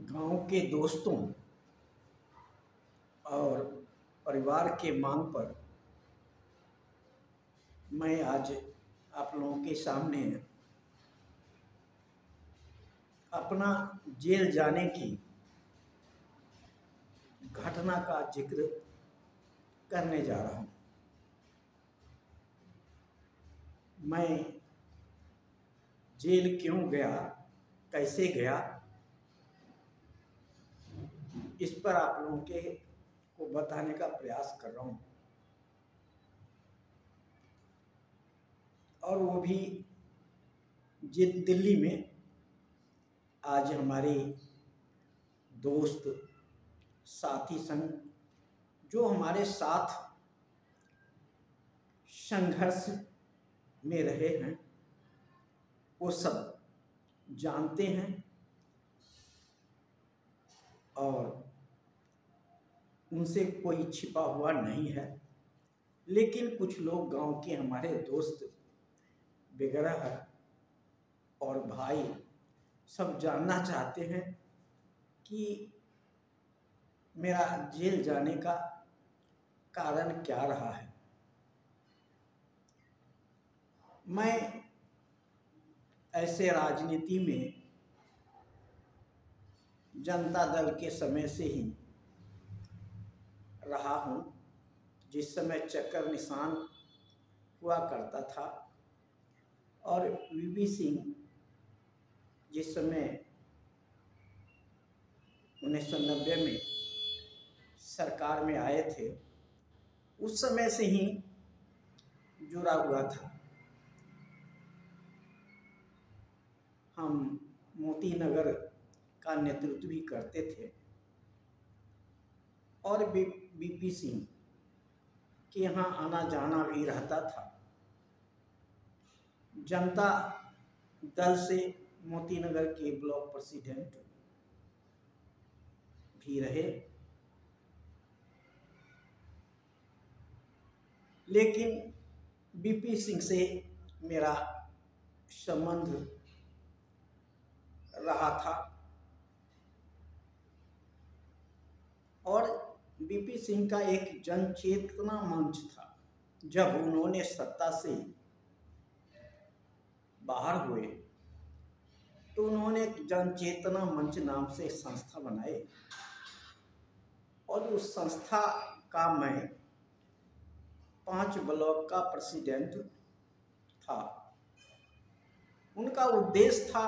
गांव के दोस्तों और परिवार के मांग पर मैं आज आप लोगों के सामने अपना जेल जाने की घटना का जिक्र करने जा रहा हूं। मैं जेल क्यों गया, कैसे गया, इस पर आप लोगों को बताने का प्रयास कर रहा हूं। और वो भी दिल्ली में आज हमारे दोस्त साथी संग जो हमारे साथ संघर्ष में रहे हैं वो सब जानते हैं और उनसे कोई छिपा हुआ नहीं है। लेकिन कुछ लोग गांव के हमारे दोस्त वगैरह और भाई सब जानना चाहते हैं कि मेरा जेल जाने का कारण क्या रहा है। मैं ऐसे राजनीति में जनता दल के समय से ही रहा हूं, जिस समय चक्कर निशान हुआ करता था और वीपी सिंह जिस समय 1990 में सरकार में आए थे उस समय से ही जुड़ा हुआ था। हम मोती नगर का नेतृत्व भी करते थे और वीपी सिंह के यहाँ आना जाना भी रहता था। जनता दल से मोती नगर के ब्लॉक प्रेसिडेंट भी रहे। लेकिन वीपी सिंह से मेरा संबंध रहा था और वीपी सिंह का एक जन चेतना मंच था। जब उन्होंने सत्ता से बाहर हुए तो उन्होंने एक जन चेतना मंच नाम से एक संस्था बनाई और उस संस्था का मैं 5 ब्लॉक का प्रेसिडेंट था। उनका उद्देश्य था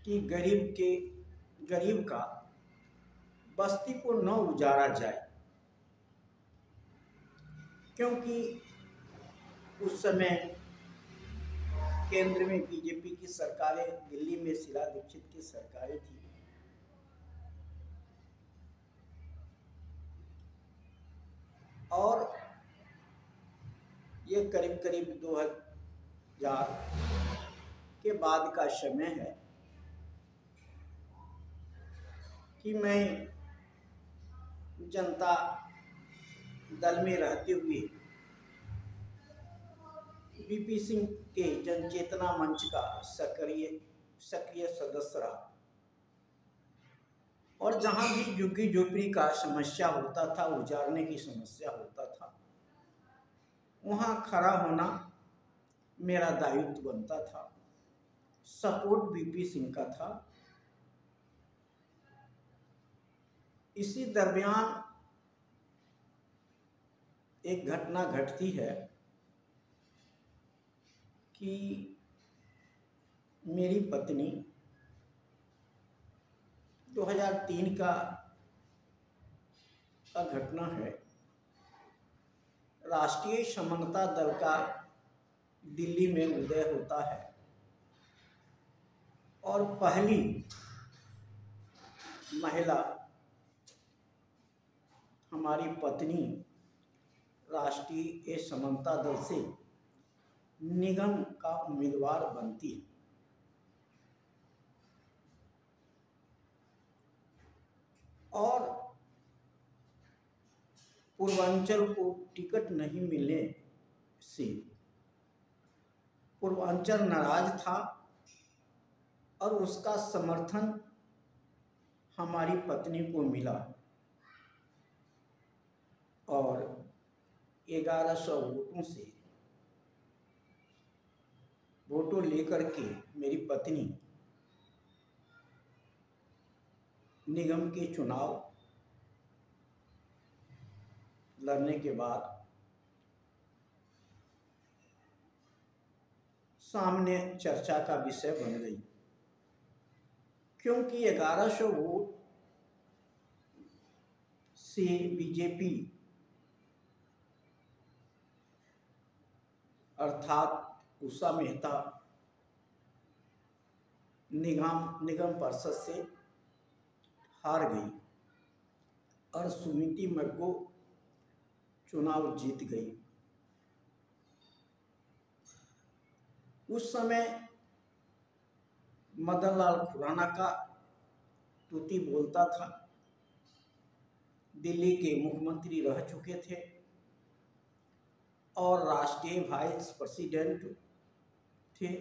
कि गरीब का बस्ती को न उजाड़ा जाए, क्योंकि उस समय केंद्र में बीजेपी की सरकारें, दिल्ली में शीला दीक्षित की सरकारें थी और ये करीब करीब 2000 के बाद का समय है कि मैं जनता दल में रहते हुए वीपी सिंह के जन चेतना मंच का सक्रिय सदस्य रहा और जहां भी झुग्गी झोपड़ी का समस्या होता था, उजाड़ने की समस्या होता था, वहां खड़ा होना मेरा दायित्व बनता था। सपोर्ट वीपी सिंह का था। इसी दरमियान एक घटना घटती है कि मेरी पत्नी 2003 का घटना है। राष्ट्रीय समता दल का दिल्ली में उदय होता है और पहली महिला हमारी पत्नी राष्ट्रीय समता दल से निगम का उम्मीदवार बनती है। और पूर्वांचल को टिकट नहीं मिलने से पूर्वांचल नाराज था और उसका समर्थन हमारी पत्नी को मिला और 1100 वोटों से वोटों लेकर के मेरी पत्नी निगम के चुनाव लड़ने के बाद सामने चर्चा का विषय बन गई, क्योंकि 1100 वोट से बीजेपी अर्थात उषा मेहता निगम परिषद से हार गई और सुमिति मग्गो चुनाव जीत गई। उस समय मदन लाल खुराना का तूती बोलता था, दिल्ली के मुख्यमंत्री रह चुके थे और राष्ट्रीय वाइस प्रेसिडेंट थे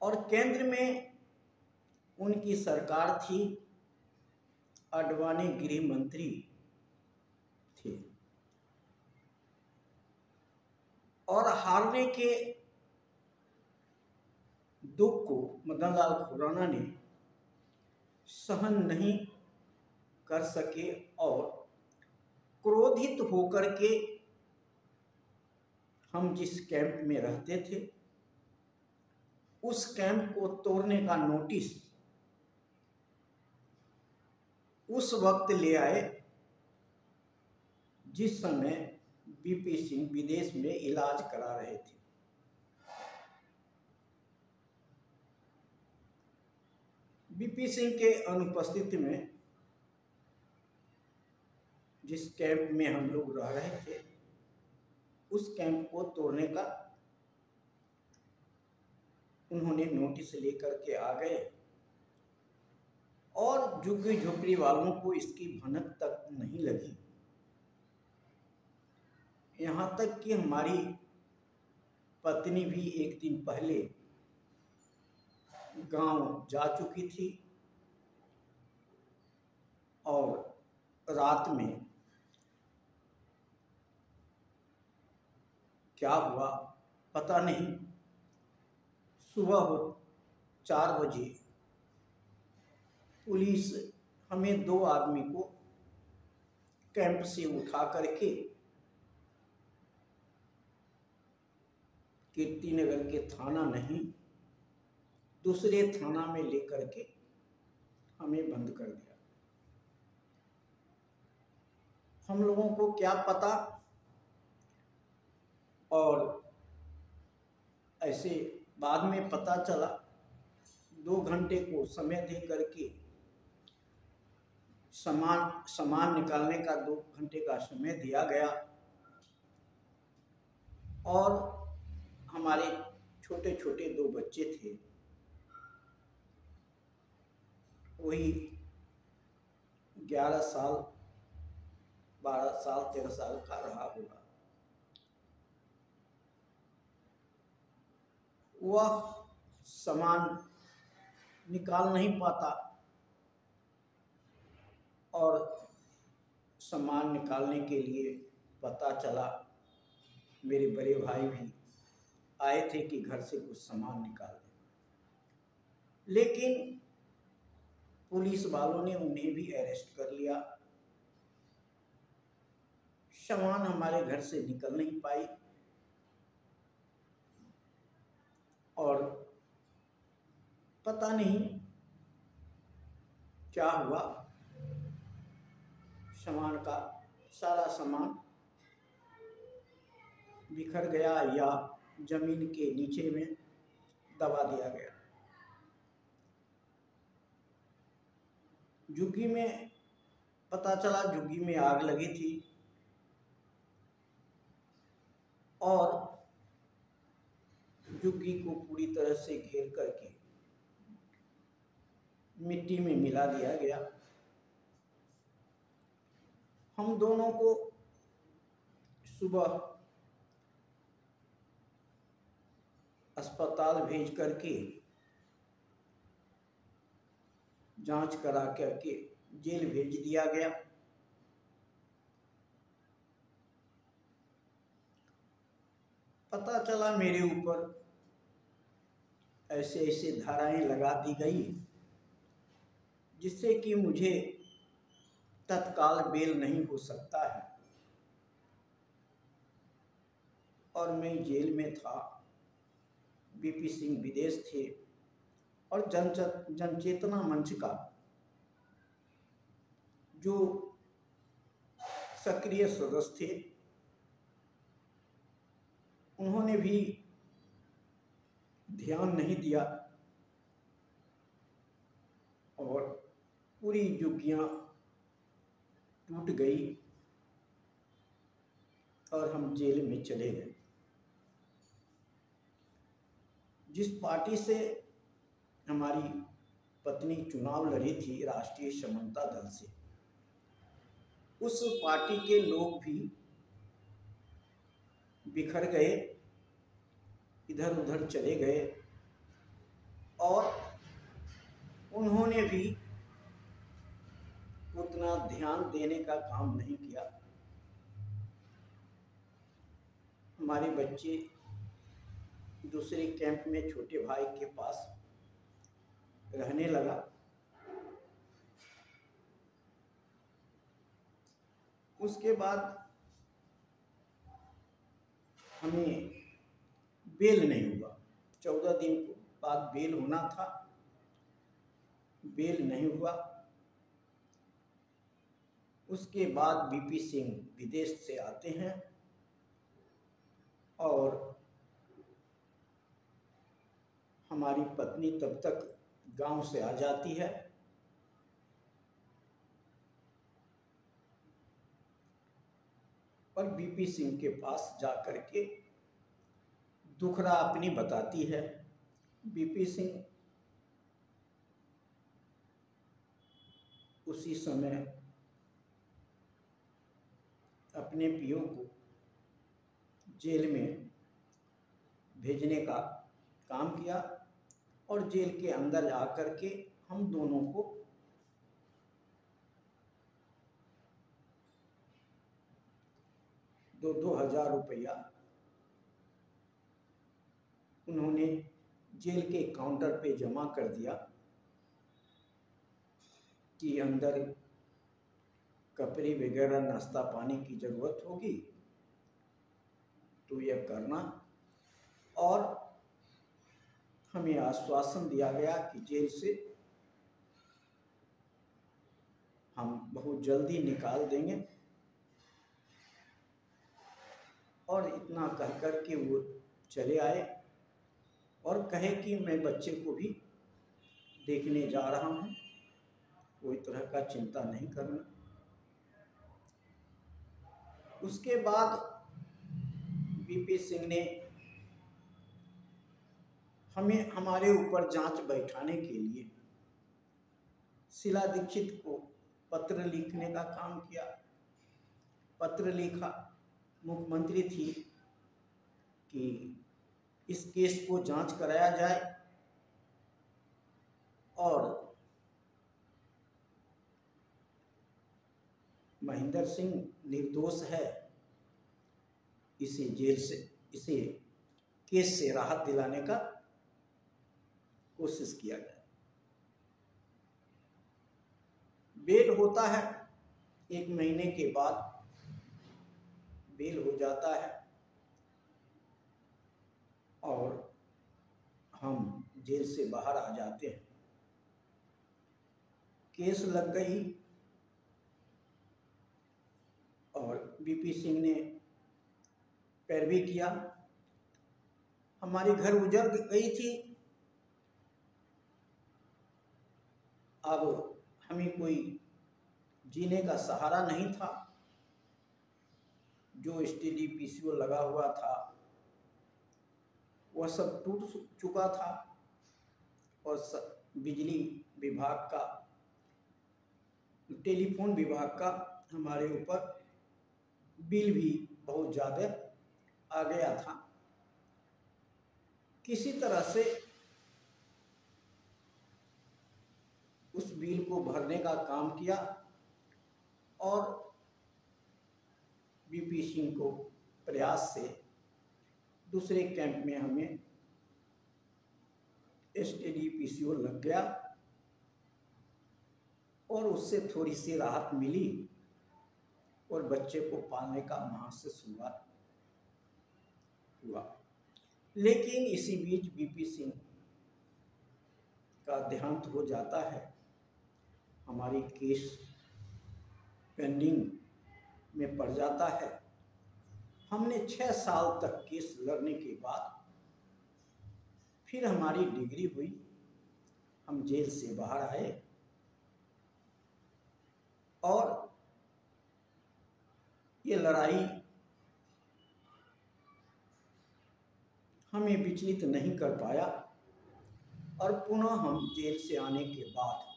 और केंद्र में उनकी सरकार थी, आडवाणी गृह मंत्री थे और हारने के दुख को मदन लाल खुराना ने सहन नहीं कर सके और क्रोधित होकर के हम जिस कैंप में रहते थे उस कैंप को तोड़ने का नोटिस उस वक्त ले आए जिस समय बीपी सिंह विदेश में इलाज करा रहे थे। बीपी सिंह के अनुपस्थिति में जिस कैंप में हम लोग रह रहे थे उस कैंप को तोड़ने का उन्होंने नोटिस लेकर के आ गए और झुग्गी झोपड़ी वालों को इसकी भनक तक नहीं लगी। यहाँ तक कि हमारी पत्नी भी एक दिन पहले गांव जा चुकी थी और रात में क्या हुआ पता नहीं, सुबह 4 बजे पुलिस हमें 2 आदमी को कैंप से उठा करके कीर्तिनगर के थाना नहीं दूसरे थाना में लेकर के हमें बंद कर दिया। हम लोगों को क्या पता और ऐसे बाद में पता चला 2 घंटे को समय दे करके सामान निकालने का 2 घंटे का समय दिया गया और हमारे छोटे छोटे 2 बच्चे थे, वही 11 साल 12 साल 13 साल का रहा होगा। वह सामान निकाल नहीं पाता और सामान निकालने के लिए पता चला मेरे बड़े भाई भी आए थे कि घर से कुछ सामान निकाल दें, लेकिन पुलिस वालों ने उन्हें भी अरेस्ट कर लिया। सामान हमारे घर से निकल नहीं पाई और पता नहीं क्या हुआ, सामान का सारा सामान बिखर गया या जमीन के नीचे में दबा दिया गया। झुग्गी में पता चला झुग्गी में आग लगी थी और झुग्गी को पूरी तरह से घेर करके मिट्टी में मिला दिया गया। हम दोनों को सुबह अस्पताल भेज करके जांच करा करके जेल भेज दिया गया। पता चला मेरे ऊपर ऐसे ऐसे धाराएं लगा दी गई जिससे कि मुझे तत्काल बेल नहीं हो सकता है, और मैं जेल में था। बीपी सिंह विदेश थे और जनचेतना मंच का जो सक्रिय सदस्य थे उन्होंने भी ध्यान नहीं दिया और पूरी युक्तियां टूट गई और हम जेल में चले गए। जिस पार्टी से हमारी पत्नी चुनाव लड़ी थी, राष्ट्रीय समता दल से, उस पार्टी के लोग भी बिखर गए, इधर उधर चले गए और उन्होंने भी उतना ध्यान देने का काम नहीं किया। हमारे बच्चे दूसरे कैंप में छोटे भाई के पास रहने लगा। उसके बाद हमें बेल नहीं हुआ। 14 दिन बाद बेल होना था, बेल नहीं हुआ। उसके बाद बीपी सिंह विदेश से आते हैं और हमारी पत्नी तब तक गांव से आ जाती है। और बीपी सिंह के पास जाकर के दुखड़ा अपनी बताती है। बीपी सिंह उसी समय अपने पियो को जेल में भेजने का काम किया और जेल के अंदर जाकर के हम दोनों को 2,000 रुपया उन्होंने जेल के काउंटर पे जमा कर दिया कि अंदर कपड़े वगैरह नाश्ता पानी की ज़रूरत होगी तो यह करना। और हमें आश्वासन दिया गया कि जेल से हम बहुत जल्दी निकाल देंगे। और इतना कह कर के वो चले आए और कहे कि मैं बच्चे को भी देखने जा रहा हूँ, कोई तरह का चिंता नहीं करना। उसके बाद बीपी सिंह ने हमें हमारे ऊपर जांच बैठाने के लिए शीला दीक्षित को पत्र लिखने का काम किया। पत्र लिखा, मुख्यमंत्री थी कि इस केस को जांच कराया जाए और महेंद्र सिंह निर्दोष है, इसे जेल से, इसे केस से राहत दिलाने का कोशिश किया जाए। बेल होता है, 1 महीने के बाद बेल हो जाता है और हम जेल से बाहर आ जाते हैं। केस लग गई और बीपी सिंह ने पैरवी किया। हमारी घर उजड़ गई थी। अब हमें कोई जीने का सहारा नहीं था। जो एसटीडी पीसीओ लगा हुआ था वह सब टूट चुका था और बिजली विभाग का, टेलीफोन विभाग का हमारे ऊपर बिल भी बहुत ज़्यादा आ गया था। किसी तरह से उस बिल को भरने का काम किया और बीपी सिंह को प्रयास से दूसरे कैंप में हमें एसटीडी पीसीओ लग गया और उससे थोड़ी सी राहत मिली और बच्चे को पालने का वहाँ से शुरुआत हुआ। लेकिन इसी बीच बीपी सिंह का देहांत हो जाता है। हमारी केस पेंडिंग में पड़ जाता है। हमने 6 साल तक केस लड़ने के बाद फिर हमारी डिग्री हुई, हम जेल से बाहर आए और ये लड़ाई हमें विचलित नहीं कर पाया और पुनः हम जेल से आने के बाद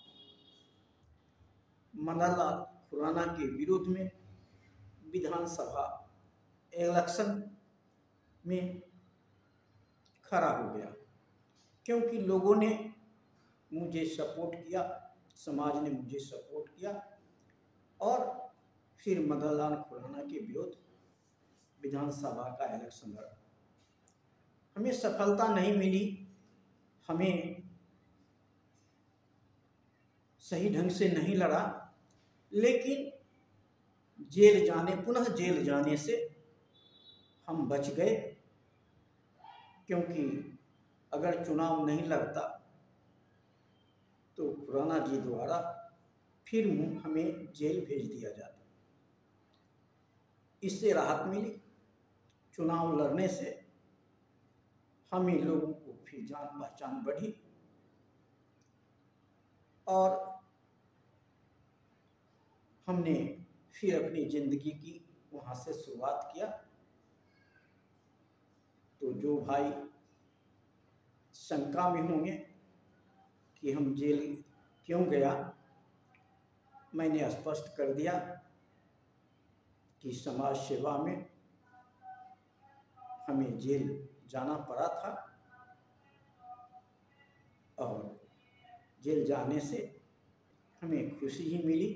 मदन लाल खुराना के विरोध में विधानसभा इलेक्शन में खड़ा हो गया, क्योंकि लोगों ने मुझे सपोर्ट किया, समाज ने मुझे सपोर्ट किया और फिर मदन लाल खुराना के विरुद्ध विधानसभा का इलेक्शन लड़ा। हमें सफलता नहीं मिली, हमें सही ढंग से नहीं लड़ा, लेकिन पुनः जेल जाने से हम बच गए, क्योंकि अगर चुनाव नहीं लड़ता तो खुराना जी द्वारा फिर हमें जेल भेज दिया जाता। इससे राहत मिली। चुनाव लड़ने से हमें लोगों को फिर जान पहचान बढ़ी और हमने फिर अपनी जिंदगी की वहाँ से शुरुआत किया। तो जो भाई शंका में होंगे कि हम जेल क्यों गया, मैंने स्पष्ट कर दिया कि समाज सेवा में हमें जेल जाना पड़ा था और जेल जाने से हमें खुशी ही मिली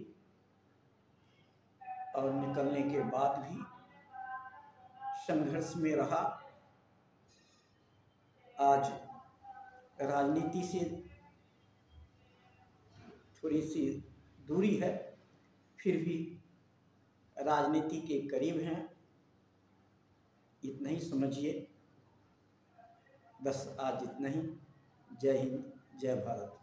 और निकलने के बाद भी संघर्ष में रहा। आज राजनीति से थोड़ी सी दूरी है, फिर भी राजनीति के करीब हैं, इतना ही समझिए। बस आज इतना ही। जय हिंद, जय भारत।